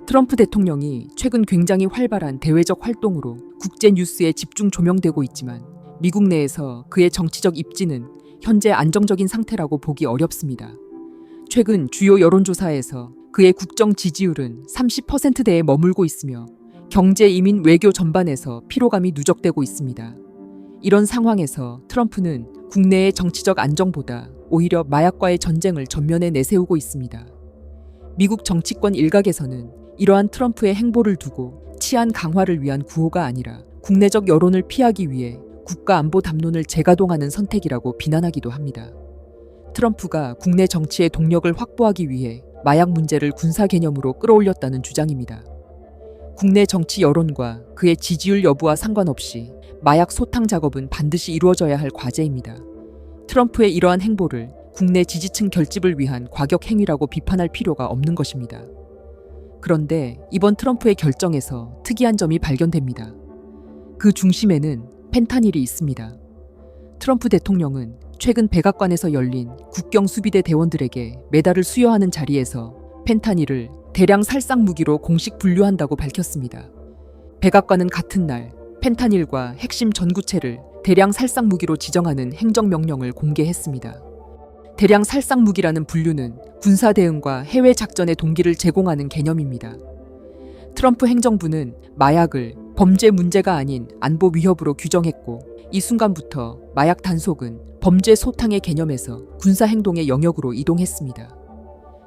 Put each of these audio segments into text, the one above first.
트럼프 대통령이 최근 굉장히 활발한 대외적 활동으로 국제 뉴스에 집중 조명되고 있지만 미국 내에서 그의 정치적 입지는 현재 안정적인 상태라고 보기 어렵습니다. 최근 주요 여론조사에서 그의 국정 지지율은 30%대에 머물고 있으며 경제, 이민, 외교 전반에서 피로감이 누적되고 있습니다. 이런 상황에서 트럼프는 국내의 정치적 안정보다 오히려 마약과의 전쟁을 전면에 내세우고 있습니다. 미국 정치권 일각에서는 이러한 트럼프의 행보를 두고 치안 강화를 위한 구호가 아니라 국내적 여론을 피하기 위해 국가 안보 담론을 재가동하는 선택이라고 비난하기도 합니다. 트럼프가 국내 정치의 동력을 확보하기 위해 마약 문제를 군사 개념으로 끌어올렸다는 주장입니다. 국내 정치 여론과 그의 지지율 여부와 상관없이 마약 소탕 작업은 반드시 이루어져야 할 과제입니다. 트럼프의 이러한 행보를 국내 지지층 결집을 위한 과격 행위라고 비판할 필요가 없는 것입니다. 그런데 이번 트럼프의 결정에서 특이한 점이 발견됩니다. 그 중심에는 펜타닐이 있습니다. 트럼프 대통령은 최근 백악관에서 열린 국경 수비대 대원들에게 메달을 수여하는 자리에서 펜타닐을 대량 살상 무기로 공식 분류한다고 밝혔습니다. 백악관은 같은 날 펜타닐과 핵심 전구체를 대량 살상 무기로 지정하는 행정명령을 공개했습니다. 대량 살상 무기라는 분류는 군사 대응과 해외 작전의 동기를 제공하는 개념입니다. 트럼프 행정부는 마약을 범죄 문제가 아닌 안보 위협으로 규정했고 이 순간부터 마약 단속은 범죄 소탕의 개념에서 군사 행동의 영역으로 이동했습니다.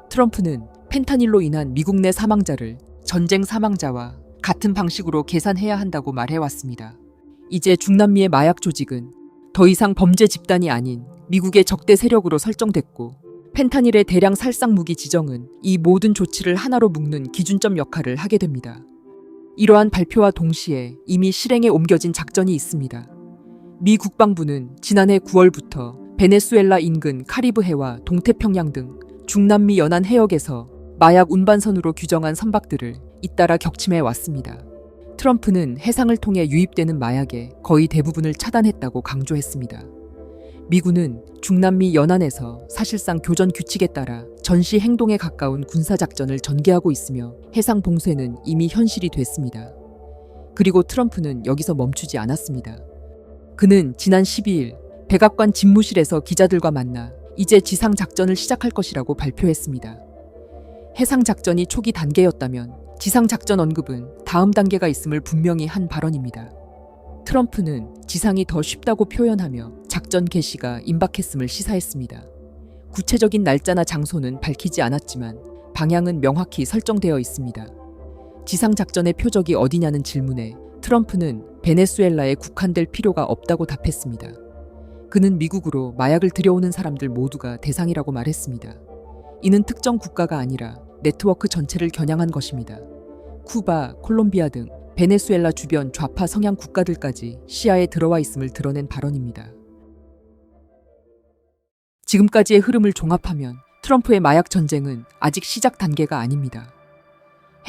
트럼프는 펜타닐로 인한 미국 내 사망자를 전쟁 사망자와 같은 방식으로 계산해야 한다고 말해왔습니다. 이제 중남미의 마약 조직은 더 이상 범죄 집단이 아닌 미국의 적대 세력으로 설정됐고 펜타닐의 대량 살상 무기 지정은 이 모든 조치를 하나로 묶는 기준점 역할을 하게 됩니다. 이러한 발표와 동시에 이미 실행에 옮겨진 작전이 있습니다. 미 국방부는 지난해 9월부터 베네수엘라 인근 카리브해와 동태평양 등 중남미 연안 해역에서 마약 운반선으로 규정한 선박들을 잇따라 격침해 왔습니다. 트럼프는 해상을 통해 유입되는 마약의 거의 대부분을 차단했다고 강조했습니다. 미군은 중남미 연안에서 사실상 교전 규칙에 따라 전시 행동에 가까운 군사작전을 전개하고 있으며 해상 봉쇄는 이미 현실이 됐습니다. 그리고 트럼프는 여기서 멈추지 않았습니다. 그는 지난 12일 백악관 집무실에서 기자들과 만나 이제 지상작전을 시작할 것이라고 발표했습니다. 해상작전이 초기 단계였다면 지상작전 언급은 다음 단계가 있음을 분명히 한 발언입니다. 트럼프는 지상이 더 쉽다고 표현하며 작전 개시가 임박했음을 시사했습니다. 구체적인 날짜나 장소는 밝히지 않았지만 방향은 명확히 설정되어 있습니다. 지상작전의 표적이 어디냐는 질문에 트럼프는 베네수엘라에 국한될 필요가 없다고 답했습니다. 그는 미국으로 마약을 들여오는 사람들 모두가 대상이라고 말했습니다. 이는 특정 국가가 아니라 네트워크 전체를 겨냥한 것입니다. 쿠바, 콜롬비아 등 베네수엘라 주변 좌파 성향 국가들까지 시야에 들어와 있음을 드러낸 발언입니다. 지금까지의 흐름을 종합하면 트럼프의 마약 전쟁은 아직 시작 단계가 아닙니다.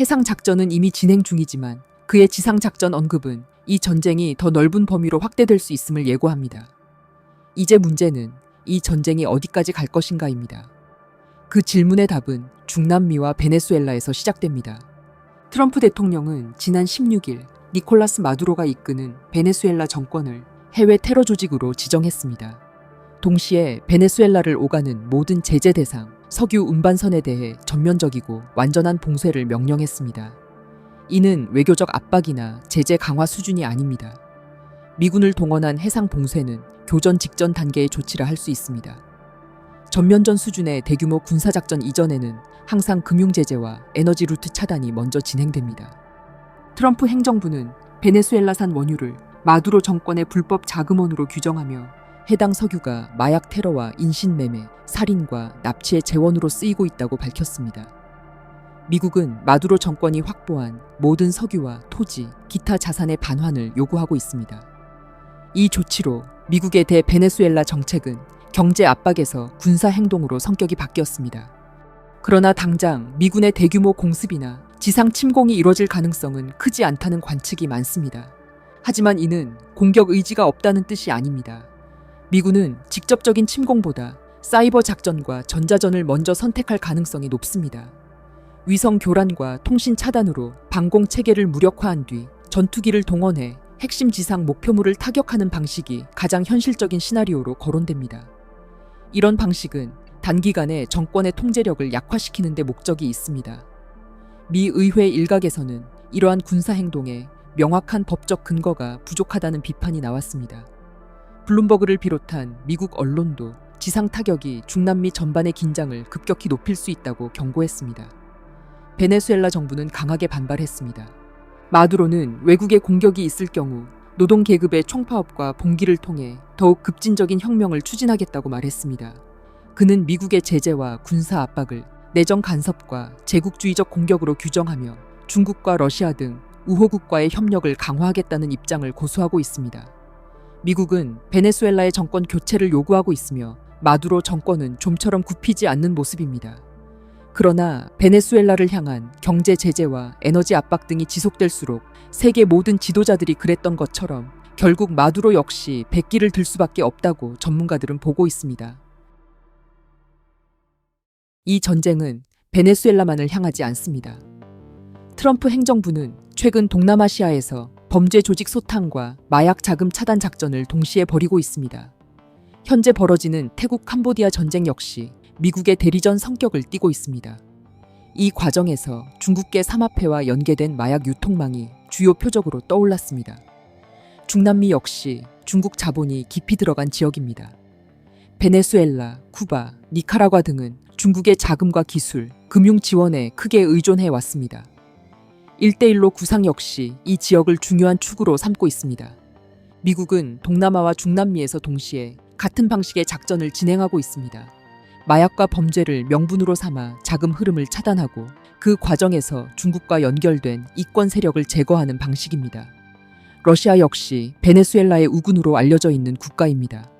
해상 작전은 이미 진행 중이지만 그의 지상 작전 언급은 이 전쟁이 더 넓은 범위로 확대될 수 있음을 예고합니다. 이제 문제는 이 전쟁이 어디까지 갈 것인가입니다. 그 질문의 답은 중남미와 베네수엘라에서 시작됩니다. 트럼프 대통령은 지난 16일 니콜라스 마두로가 이끄는 베네수엘라 정권을 해외 테러 조직으로 지정했습니다. 동시에 베네수엘라를 오가는 모든 제재 대상, 석유 운반선에 대해 전면적이고 완전한 봉쇄를 명령했습니다. 이는 외교적 압박이나 제재 강화 수준이 아닙니다. 미군을 동원한 해상 봉쇄는 교전 직전 단계의 조치라 할 수 있습니다. 전면전 수준의 대규모 군사작전 이전에는 항상 금융 제재와 에너지 루트 차단이 먼저 진행됩니다. 트럼프 행정부는 베네수엘라산 원유를 마두로 정권의 불법 자금원으로 규정하며 해당 석유가 마약 테러와 인신매매, 살인과 납치의 재원으로 쓰이고 있다고 밝혔습니다. 미국은 마두로 정권이 확보한 모든 석유와 토지, 기타 자산의 반환을 요구하고 있습니다. 이 조치로 미국의 대베네수엘라 정책은 경제 압박에서 군사 행동으로 성격이 바뀌었습니다. 그러나 당장 미군의 대규모 공습이나 지상 침공이 이뤄질 가능성은 크지 않다는 관측이 많습니다. 하지만 이는 공격 의지가 없다는 뜻이 아닙니다. 미군은 직접적인 침공보다 사이버 작전과 전자전을 먼저 선택할 가능성이 높습니다. 위성 교란과 통신 차단으로 방공 체계를 무력화한 뒤 전투기를 동원해 핵심 지상 목표물을 타격하는 방식이 가장 현실적인 시나리오로 거론됩니다. 이런 방식은 단기간에 정권의 통제력을 약화시키는 데 목적이 있습니다. 미 의회 일각에서는 이러한 군사 행동에 명확한 법적 근거가 부족하다는 비판이 나왔습니다. 블룸버그를 비롯한 미국 언론도 지상 타격이 중남미 전반의 긴장을 급격히 높일 수 있다고 경고했습니다. 베네수엘라 정부는 강하게 반발했습니다. 마두로는 외국의 공격이 있을 경우 노동 계급의 총파업과 봉기를 통해 더욱 급진적인 혁명을 추진하겠다고 말했습니다. 그는 미국의 제재와 군사 압박을 내정 간섭과 제국주의적 공격으로 규정하며 중국과 러시아 등 우호국과의 협력을 강화하겠다는 입장을 고수하고 있습니다. 미국은 베네수엘라의 정권 교체를 요구하고 있으며 마두로 정권은 좀처럼 굽히지 않는 모습입니다. 그러나 베네수엘라를 향한 경제 제재와 에너지 압박 등이 지속될수록 세계 모든 지도자들이 그랬던 것처럼 결국 마두로 역시 백기를 들 수밖에 없다고 전문가들은 보고 있습니다. 이 전쟁은 베네수엘라만을 향하지 않습니다. 트럼프 행정부는 최근 동남아시아에서 범죄 조직 소탕과 마약 자금 차단 작전을 동시에 벌이고 있습니다. 현재 벌어지는 태국 캄보디아 전쟁 역시 미국의 대리전 성격을 띠고 있습니다. 이 과정에서 중국계 삼합회와 연계된 마약 유통망이 주요 표적으로 떠올랐습니다. 중남미 역시 중국 자본이 깊이 들어간 지역입니다. 베네수엘라, 쿠바, 니카라과 등은 중국의 자금과 기술, 금융 지원에 크게 의존해 왔습니다. 1대1로 구상 역시 이 지역을 중요한 축으로 삼고 있습니다. 미국은 동남아와 중남미에서 동시에 같은 방식의 작전을 진행하고 있습니다. 마약과 범죄를 명분으로 삼아 자금 흐름을 차단하고 그 과정에서 중국과 연결된 이권 세력을 제거하는 방식입니다. 러시아 역시 베네수엘라의 우군으로 알려져 있는 국가입니다.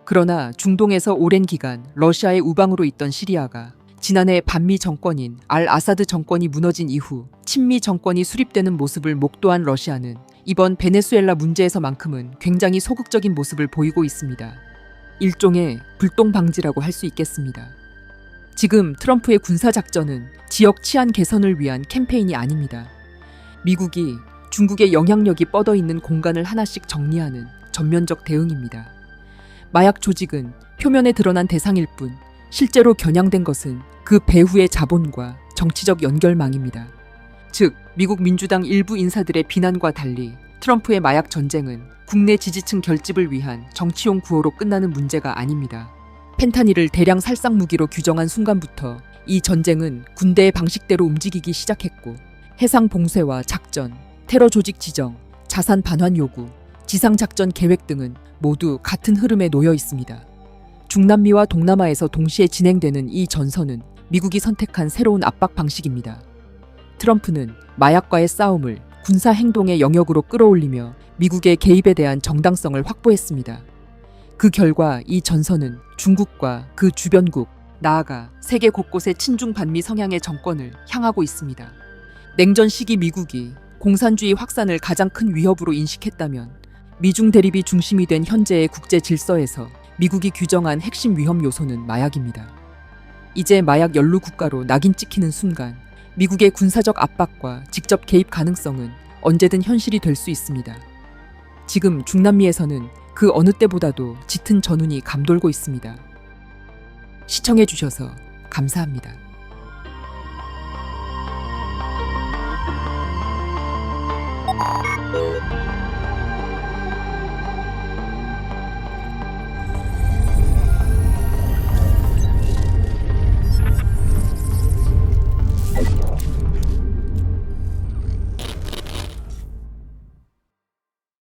그러나 중동에서 오랜 기간 러시아의 우방으로 있던 시리아가 지난해 반미 정권인 알 아사드 정권이 무너진 이후 친미 정권이 수립되는 모습을 목도한 러시아는 이번 베네수엘라 문제에서만큼은 굉장히 소극적인 모습을 보이고 있습니다. 일종의 불똥 방지라고 할 수 있겠습니다. 지금 트럼프의 군사작전은 지역 치안 개선을 위한 캠페인이 아닙니다. 미국이 중국의 영향력이 뻗어 있는 공간을 하나씩 정리하는 전면적 대응입니다. 마약 조직은 표면에 드러난 대상일 뿐 실제로 겨냥된 것은 그 배후의 자본과 정치적 연결망입니다. 즉, 미국 민주당 일부 인사들의 비난과 달리 트럼프의 마약 전쟁은 국내 지지층 결집을 위한 정치용 구호로 끝나는 문제가 아닙니다. 펜타닐을 대량 살상 무기로 규정한 순간부터 이 전쟁은 군대의 방식대로 움직이기 시작했고 해상 봉쇄와 작전, 테러 조직 지정, 자산 반환 요구, 지상 작전 계획 등은 모두 같은 흐름에 놓여 있습니다. 중남미와 동남아에서 동시에 진행되는 이 전선은 미국이 선택한 새로운 압박 방식입니다. 트럼프는 마약과의 싸움을 군사 행동의 영역으로 끌어올리며 미국의 개입에 대한 정당성을 확보했습니다. 그 결과 이 전선은 중국과 그 주변국, 나아가 세계 곳곳의 친중 반미 성향의 정권을 향하고 있습니다. 냉전 시기 미국이 공산주의 확산을 가장 큰 위협으로 인식했다면 미중 대립이 중심이 된 현재의 국제 질서에서 미국이 규정한 핵심 위험 요소는 마약입니다. 이제 마약 연루 국가로 낙인 찍히는 순간 미국의 군사적 압박과 직접 개입 가능성은 언제든 현실이 될 수 있습니다. 지금 중남미에서는 그 어느 때보다도 짙은 전운이 감돌고 있습니다. 시청해주셔서 감사합니다.